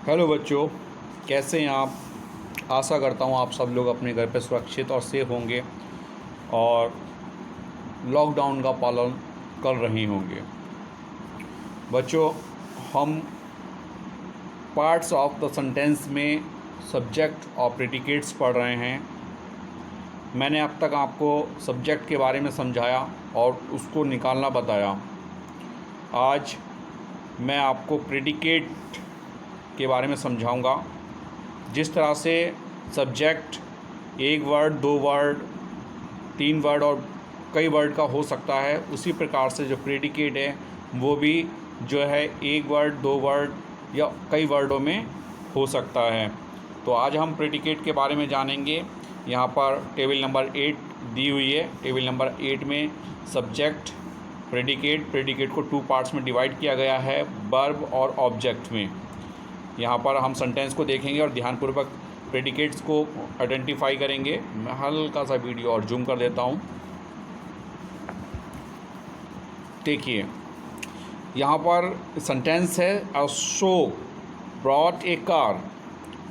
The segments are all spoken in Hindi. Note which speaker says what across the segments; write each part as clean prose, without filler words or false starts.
Speaker 1: हेलो बच्चों, कैसे हैं आप। आशा करता हूँ आप सब लोग अपने घर पे सुरक्षित और सेफ होंगे और लॉकडाउन का पालन कर रहे होंगे। बच्चों, हम पार्ट्स ऑफ द सेंटेंस में सब्जेक्ट और प्रेडिकेट्स पढ़ रहे हैं। मैंने अब तक आपको सब्जेक्ट के बारे में समझाया और उसको निकालना बताया। आज मैं आपको प्रेडिकेट के बारे में समझाऊंगा। जिस तरह से सब्जेक्ट एक वर्ड, दो वर्ड, तीन वर्ड और कई वर्ड का हो सकता है, उसी प्रकार से जो प्रेडिकेट है वो भी जो है एक वर्ड, दो वर्ड या कई वर्डों में हो सकता है। तो आज हम प्रेडिकेट के बारे में जानेंगे। यहाँ पर टेबल नंबर 8 दी हुई है। टेबल नंबर 8 में सब्जेक्ट, प्रेडिकेट को 2 पार्ट्स में डिवाइड किया गया है, वर्ब और ऑब्जेक्ट में। यहाँ पर हम सेंटेंस को देखेंगे और ध्यानपूर्वक प्रेडिकेट्स को आइडेंटिफाई करेंगे। मैं हल्का सा वीडियो और जूम कर देता हूँ। देखिए, यहाँ पर सेंटेंस है अशोक ब्रॉट ए कार।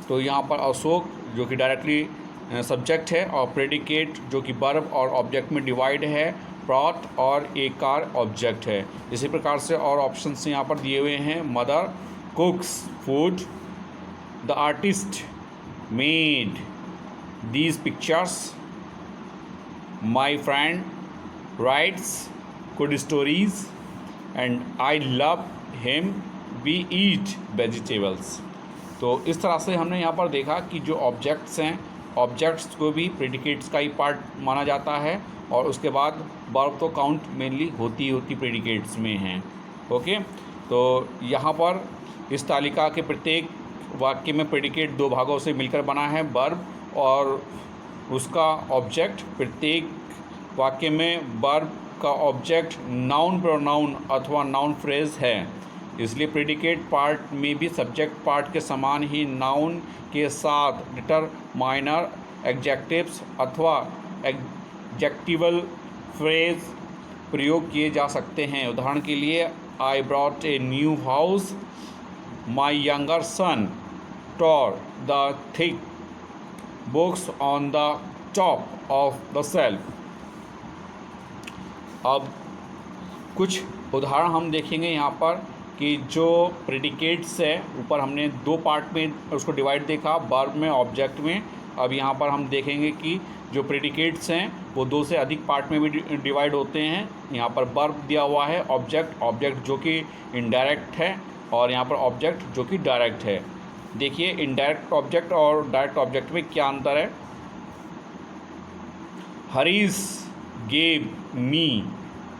Speaker 1: तो यहाँ पर अशोक जो कि डायरेक्टली सब्जेक्ट है और प्रेडिकेट जो कि वर्ब और ऑब्जेक्ट में डिवाइड है, ब्रॉट और ए कार ऑब्जेक्ट है। इसी प्रकार से और ऑप्शंस यहाँ पर दिए हुए हैं। Mother cooks food, the artist made these pictures, my friend writes good stories, and I love him, we eat vegetables। तो इस तरह से हमने यहाँ पर देखा कि जो ऑब्जेक्ट्स हैं, ऑब्जेक्ट्स को भी प्रेडिकेट्स का ही पार्ट माना जाता है और उसके बाद वर्ब तो काउंट मेनली होती प्रेडिकेट्स में हैं। ओके, तो यहाँ पर इस तालिका के प्रत्येक वाक्य में प्रेडिकेट 2 भागों से मिलकर बना है, वर्ब और उसका ऑब्जेक्ट। प्रत्येक वाक्य में वर्ब का ऑब्जेक्ट नाउन प्रोनाउन अथवा नाउन फ्रेज है। इसलिए प्रेडिकेट पार्ट में भी सब्जेक्ट पार्ट के समान ही नाउन के साथ डिटरमाइनर, एडजेक्टिव्स अथवा एडजेक्टिवल फ्रेज प्रयोग किए जा सकते हैं। उदाहरण के लिए, I brought a new house, my younger son tore the thick books on the top of the shelf। अब कुछ उदाहरण हम देखेंगे यहाँ पर कि जो प्रेडिकेट्स है, ऊपर हमने 2 पार्ट में उसको डिवाइड देखा, वर्ब में, ऑब्जेक्ट में। अब यहाँ पर हम देखेंगे कि जो प्रेडिकेट्स हैं वो 2 से अधिक पार्ट में भी डिवाइड होते हैं। यहाँ पर वर्ब दिया हुआ है, ऑब्जेक्ट जो कि इनडायरेक्ट है और यहाँ पर ऑब्जेक्ट जो कि डायरेक्ट है। देखिए, इनडायरेक्ट ऑब्जेक्ट और डायरेक्ट ऑब्जेक्ट में क्या अंतर है। Harish gave me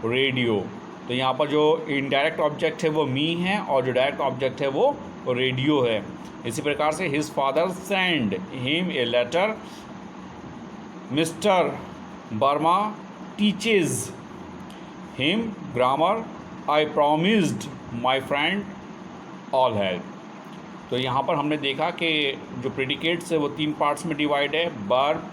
Speaker 1: radio. तो यहाँ पर जो इनडायरेक्ट ऑब्जेक्ट है वो मी है और जो डायरेक्ट ऑब्जेक्ट है वो रेडियो है। इसी प्रकार से his father send him a letter, mister Verma teaches him grammar, I promised my friend all help. तो यहाँ पर हमने देखा कि जो प्रेडिकेट्स है वो 3 पार्ट्स में डिवाइड है, वर्ब,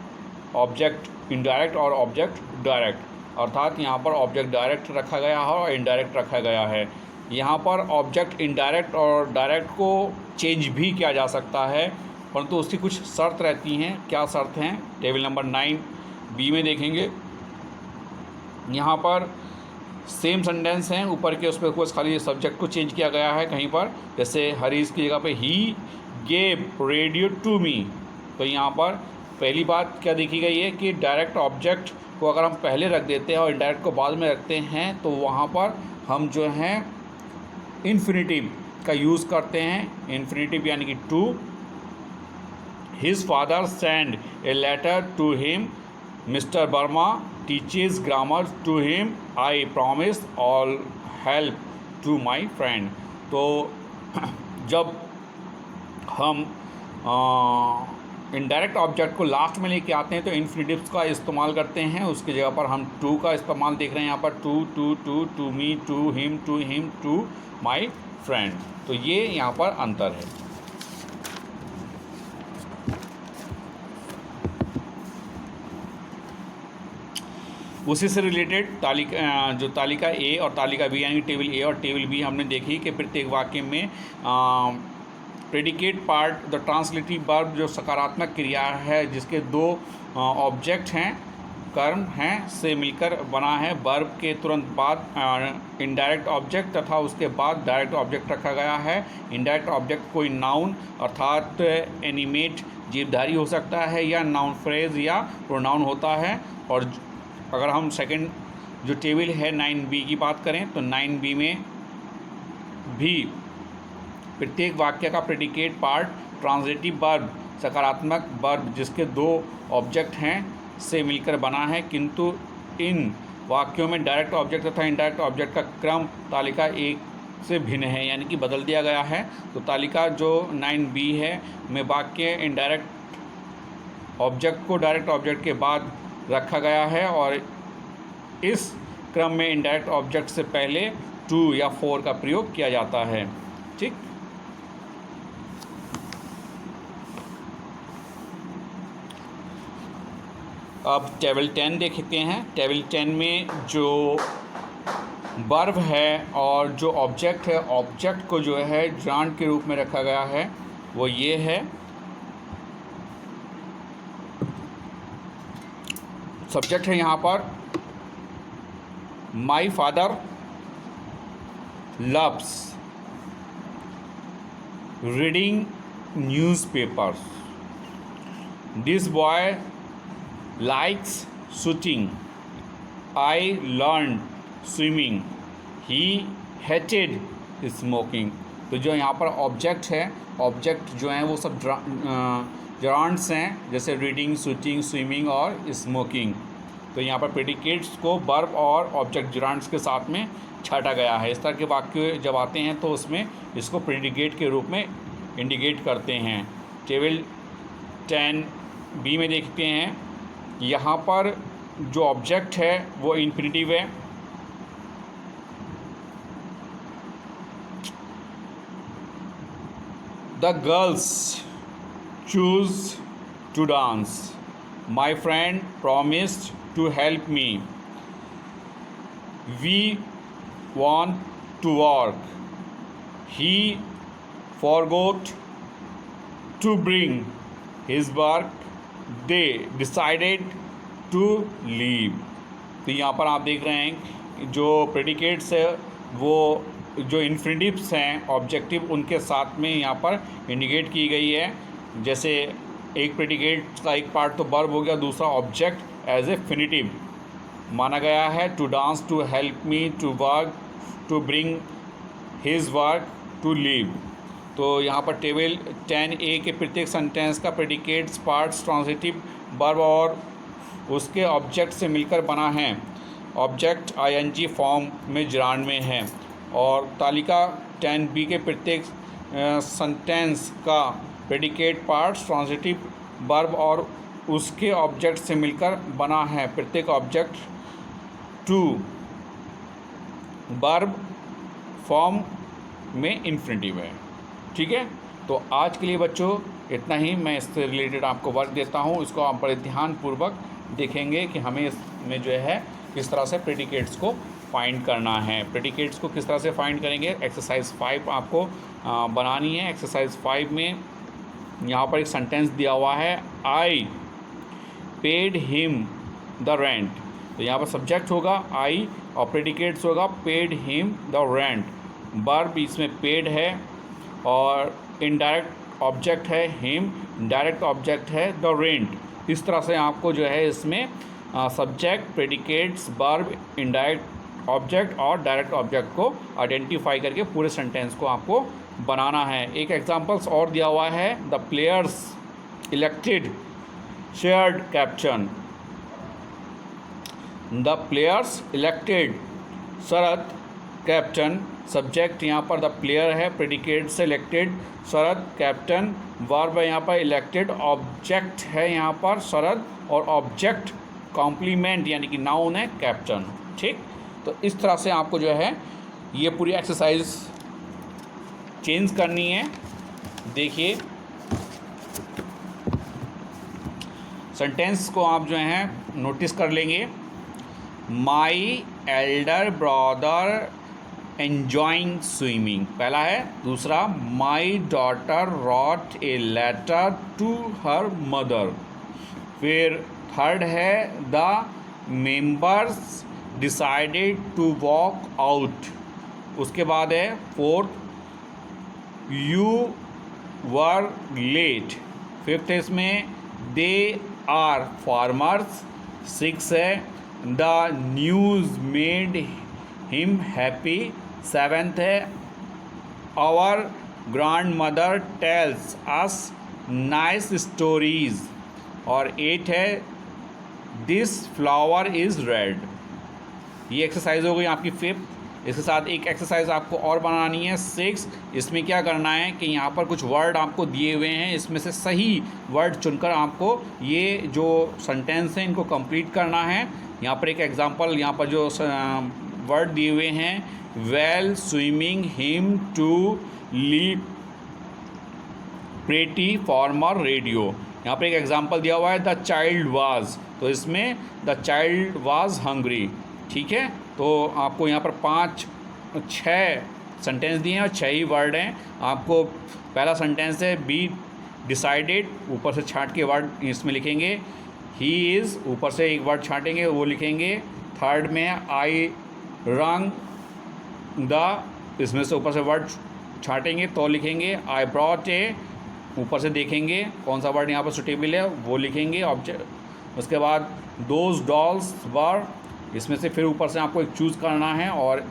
Speaker 1: ऑब्जेक्ट इनडायरेक्ट और ऑब्जेक्ट डायरेक्ट। अर्थात यहाँ पर ऑब्जेक्ट डायरेक्ट रखा गया है और इनडायरेक्ट रखा गया है। यहाँ पर ऑब्जेक्ट इनडायरेक्ट और डायरेक्ट को चेंज भी किया जा सकता है, परंतु उसकी कुछ शर्त रहती हैं। क्या शर्त हैं, टेबल नंबर 9 बी में देखेंगे। यहाँ पर सेम सेंटेंस हैं, ऊपर के उस पर बस खाली सब्जेक्ट को चेंज किया गया है कहीं पर। जैसे हरीश की जगह पे he gave radio to me. तो यहाँ पर पहली बात क्या देखी गई है कि डायरेक्ट ऑब्जेक्ट को अगर हम पहले रख देते हैं और इनडायरेक्ट को बाद में रखते हैं तो वहाँ पर हम जो है इन्फिनिटिव का यूज़ करते हैं। इन्फिनिटिव यानी कि to. His father send a letter to him, mister Verma teaches grammar to him, I promise all help to my friend। तो जब हम इनडायरेक्ट ऑब्जेक्ट को लास्ट में लेके आते हैं तो इन्फिनिटिव्स का इस्तेमाल करते हैं। उसकी जगह पर हम टू का इस्तेमाल देख रहे हैं यहाँ पर, to me, to him, to my friend. तो ये यहाँ पर अंतर है। उसी से रिलेटेड जो तालिका ए और तालिका बी यानी टेबल ए और टेबल बी हमने देखी कि प्रत्येक वाक्य में predicate part the translative verb जो सकारात्मक क्रिया है जिसके दो ऑब्जेक्ट हैं, कर्म हैं, से मिलकर बना है। वर्ब के तुरंत बाद इनडायरेक्ट ऑब्जेक्ट तथा उसके बाद डायरेक्ट ऑब्जेक्ट रखा गया है। इनडायरेक्ट ऑब्जेक्ट कोई नाउन अर्थात एनिमेट जीवधारी हो सकता है या नाउन फ्रेज या प्रोनाउन होता है। और अगर हम सेकंड जो टेबल है 9b की बात करें तो 9b में भी प्रत्येक वाक्य का प्रेडिकेट पार्ट ट्रांजिटिव वर्ब सकारात्मक वर्ब जिसके दो ऑब्जेक्ट हैं से मिलकर बना है, किंतु इन वाक्यों में डायरेक्ट ऑब्जेक्ट तथा इनडायरेक्ट ऑब्जेक्ट का क्रम तालिका एक से भिन्न है, यानी कि बदल दिया गया है। तो तालिका जो 9b है में वाक्य इनडायरेक्ट ऑब्जेक्ट को डायरेक्ट ऑब्जेक्ट के बाद रखा गया है और इस क्रम में इनडायरेक्ट ऑब्जेक्ट से पहले टू या फोर का प्रयोग किया जाता है। ठीक, अब टेबल 10 देखते हैं। टेबल 10 में जो वर्ब है और जो ऑब्जेक्ट है, ऑब्जेक्ट को जो है ग्रांट के रूप में रखा गया है वो ये है। सब्जेक्ट है यहाँ पर my father loves reading newspapers, this boy likes shooting, I learned swimming, he hated smoking। तो जो यहाँ पर ऑब्जेक्ट है, ऑब्जेक्ट जो हैं वो सब जरांड्स हैं, जैसे रीडिंग, शूटिंग, स्विमिंग और स्मोकिंग। तो यहाँ पर प्रेडिकेट्स को वर्ब और ऑब्जेक्ट जरांड्स के साथ में छाटा गया है। इस तरह के वाक्य जब आते हैं तो उसमें इसको प्रेडिकेट के रूप में इंडिकेट करते हैं। टेबल 10b में देखते हैं, यहाँ पर जो ऑब्जेक्ट है वो इन्फिनिटिव है। The girls choose to dance, my friend promised to help me, we want to work, he forgot to bring his work, they decided to leave. तो यहाँ पर आप देख रहे हैं जो प्रेडिकेट्स है वो जो इन्फिनिटिव्स हैं ऑब्जेक्टिव उनके साथ में यहाँ पर इंडिकेट की गई है। जैसे एक प्रेडिकेट का एक पार्ट तो वर्ब हो गया, दूसरा ऑब्जेक्ट एज ए फिनिटिव माना गया है। To dance, to help me, to work, to bring his work, to leave. तो यहाँ पर टेबल 10a के प्रत्येक सेंटेंस का प्रेडिकेट्स पार्ट्स ट्रांजिटिव वर्ब और उसके ऑब्जेक्ट से मिलकर बना है। ऑब्जेक्ट ing फॉर्म में जरांड में है। और तालिका 10b के प्रत्येक सेंटेंस का प्रेडिकेट पार्ट्स ट्रांजिटिव वर्ब और उसके ऑब्जेक्ट से मिलकर बना है। प्रत्येक ऑब्जेक्ट टू वर्ब फॉर्म में इन्फिनिटिव है। ठीक है, तो आज के लिए बच्चों इतना ही। मैं इससे रिलेटेड आपको वर्क देता हूँ, इसको आप बड़े ध्यानपूर्वक देखेंगे कि हमें इसमें जो है किस तरह से प्रेडिकेट्स को फाइंड करना है। प्रेडिकेट्स को किस तरह से फाइंड करेंगे, एक्सरसाइज 5 आपको बनानी है। एक्सरसाइज 5 में यहाँ पर एक सेंटेंस दिया हुआ है, I paid him the rent. तो यहाँ पर सब्जेक्ट होगा आई और प्रेडिकेट्स होगा paid him the rent. Verb इसमें पेड है और इनडायरेक्ट ऑब्जेक्ट है हिम, डायरेक्ट ऑब्जेक्ट है द रेंट। इस तरह से आपको जो है इसमें subject, predicates, verb, indirect object और डायरेक्ट ऑब्जेक्ट को आइडेंटिफाई करके पूरे सेंटेंस को आपको बनाना है। एक एग्जांपल्स और दिया हुआ है, the players elected shared captain. The players elected Sharad captain. Subject यहाँ पर द प्लेयर है, प्रेडिकेट से इलेक्टेड शरद कैप्टन। वर्ब है यहाँ पर इलेक्टेड, ऑब्जेक्ट है यहाँ पर शरद और ऑब्जेक्ट कॉम्प्लीमेंट यानी कि नाउन है कैप्टन। ठीक, तो इस तरह से आपको जो है ये पूरी एक्सरसाइज चेंज करनी है। देखिए सेंटेंस को आप जो है नोटिस कर लेंगे। My elder brother enjoying swimming, पहला है। दूसरा, my daughter wrote a letter to her mother. फिर थर्ड है, the members decided to walk out. उसके बाद है fourth, you were late. Fifth है इसमें, दे आर फार्मर्स। सिक्स है, the news made him happy. Seventh है, our grandmother tells us nice stories. और एट है, दिस फ्लावर इज़ रेड। ये एक्सरसाइज हो गई आपकी फिफ्थ। इसके साथ एक एक्सरसाइज आपको और बनानी है सिक्स। इसमें क्या करना है कि यहाँ पर कुछ वर्ड आपको दिए हुए हैं, इसमें से सही वर्ड चुनकर आपको ये जो सेंटेंस हैं इनको कंप्लीट करना है। यहाँ पर एक एग्जांपल, यहाँ पर जो वर्ड दिए हुए हैं, well swimming him to leap pretty former radio. यहाँ पर एक एग्जांपल दिया हुआ है, द चाइल्ड वाज, तो इसमें द चाइल्ड वाज हंग्री। ठीक है, तो आपको यहाँ पर 6 सेंटेंस दिए हैं और 6 ही वर्ड हैं। आपको पहला सेंटेंस है, बी डिसाइडेड, ऊपर से छांट के वर्ड इसमें लिखेंगे। ही इज़, ऊपर से एक वर्ड छांटेंगे वो लिखेंगे। थर्ड में आई रंग द, इसमें से ऊपर से वर्ड छांटेंगे तो लिखेंगे। आई ब्रॉट ए, ऊपर से देखेंगे कौन सा वर्ड यहाँ पर सुटेबल है वो लिखेंगे ऑब्जेक्ट। उसके बाद दोज डॉल्स वर, इसमें से फिर ऊपर से आपको एक चूज़ करना है और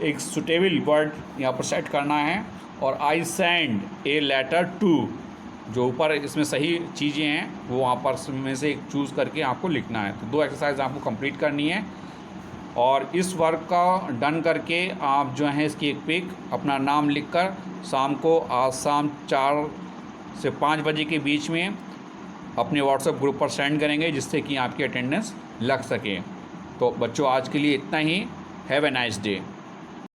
Speaker 1: एक सुटेबल वर्ड यहाँ पर सेट करना है। और I send a letter to, जो ऊपर इसमें सही चीज़ें हैं वो वहाँ पर में से एक चूज़ करके आपको लिखना है। तो 2 एक्सरसाइज आपको कंप्लीट करनी है। और इस वर्क का डन करके आप जो है इसकी एक पिक अपना नाम लिखकर शाम को, आज शाम 4 से 5 बजे के बीच में अपने व्हाट्सएप ग्रुप पर सेंड करेंगे, जिससे कि आपकी अटेंडेंस लग सके। तो बच्चों आज के लिए इतना ही। Have a nice day.